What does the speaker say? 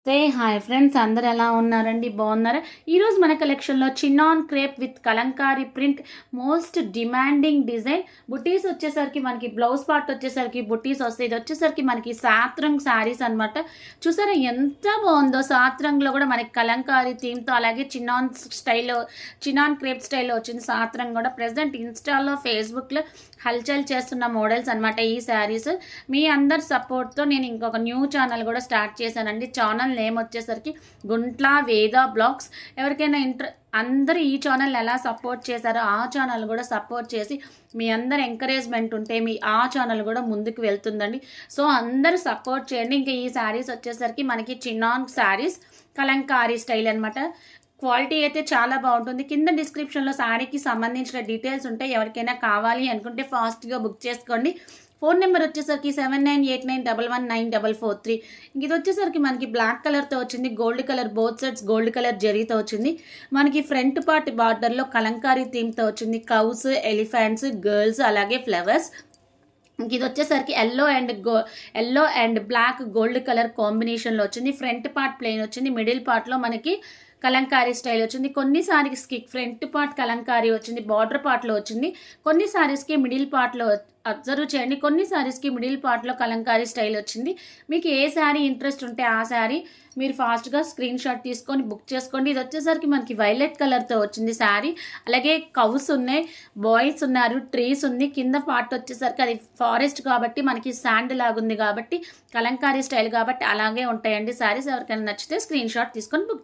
Hi friends, అందరు ఎలా ఉన్నారండి? బాగున్నారా? ఈరోజు మన కలెక్షన్లో chinon crepe with Kalamkari print most demanding design బుటీస్ వచ్చేసరికి మనకి బ్లౌజ్ పార్ట్ వచ్చేసరికి బుటీస్ వస్తాయి. ఇది వచ్చేసరికి మనకి సాత్రంగ్ శారీస్ అనమాట. చూసారా ఎంత బాగుందో? సాత్రంగ్లో కూడా మనకి కలంకారీ థీమ్తో, అలాగే చిన్నాన్ స్టైల్లో, చిన్నాన్ క్రేప్ స్టైల్లో వచ్చింది. సాత్రంగ్ కూడా ప్రజెంట్ ఇన్స్టాలో, ఫేస్బుక్లో హల్చల్ చేస్తున్న మోడల్స్ అనమాట ఈ శారీస్. మీ అందరి సపోర్ట్తో నేను ఇంకొక న్యూ ఛానల్ కూడా స్టార్ట్ చేశానండి. ఛానల్ నేమ్ వచ్చేసరికి గుంట్ల వేద బ్లాగ్స్. ఎవరికైనా అందరూ ఈ ఛానల్ ఎలా సపోర్ట్ చేశారో ఆ ఛానల్ కూడా సపోర్ట్ చేసి మీ అందరు ఎంకరేజ్మెంట్ ఉంటే ఆ ఛానల్ కూడా ముందుకు వెళ్తుందండి. సో అందరూ సపోర్ట్ చేయండి. ఇంకా ఈ శారీస్ వచ్చేసరికి మనకి చిన్నాన్ శారీస్ కలంకారీ స్టైల్ అనమాట. క్వాలిటీ అయితే చాలా బాగుంటుంది. కింద డిస్క్రిప్షన్లో శారీకి సంబంధించిన డీటెయిల్స్ ఉంటాయి. ఎవరికైనా కావాలి అనుకుంటే ఫాస్ట్గా బుక్ చేసుకోండి. ఫోన్ నెంబర్ వచ్చేసరికి 7989119443. ఇది వచ్చేసరికి మనకి బ్లాక్ కలర్తో వచ్చింది, gold colour, both sides gold colour జరీతో వచ్చింది. మనకి ఫ్రంట్ పార్ట్ బార్డర్లో కలంకారీ థీమ్తో వచ్చింది. కౌస్, ఎలిఫెంట్స్, గర్ల్స్, అలాగే ఫ్లవర్స్. ఇది వచ్చేసరికి yellow and black gold colour కాంబినేషన్లో వచ్చింది. ఫ్రంట్ పార్ట్ ప్లెయిన్ వచ్చింది, మిడిల్ పార్ట్లో మనకి కలంకారీ స్టైల్ వచ్చింది. కొన్ని సారీస్కి ఫ్రంట్ పార్ట్ కలంకారీ వచ్చింది, బార్డర్ పార్ట్లో వచ్చింది. కొన్ని సారీస్కి మిడిల్ పార్ట్లో అబ్జర్వ్ చేయండి. కొన్ని సారీస్కి మిడిల్ పార్ట్లో కలంకారీ స్టైల్ వచ్చింది. మీకు ఏ శారీ ఇంట్రెస్ట్ ఉంటే ఆ శారీ మీరు ఫాస్ట్గా స్క్రీన్ షాట్ తీసుకొని బుక్ చేసుకోండి. ఇది వచ్చేసరికి మనకి వైలెట్ కలర్తో వచ్చింది శారీ. అలాగే కౌస్ ఉన్నాయి, బాయ్స్ ఉన్నారు, ట్రీస్ ఉంది. కింద పార్ట్ వచ్చేసరికి అది ఫారెస్ట్ కాబట్టి మనకి శాండ్ లాగుంది కాబట్టి కలంకారీ స్టైల్ కాబట్టి అలాగే ఉంటాయండి శారీస్. ఎవరికైనా నచ్చితే స్క్రీన్ షాట్ తీసుకొని బుక్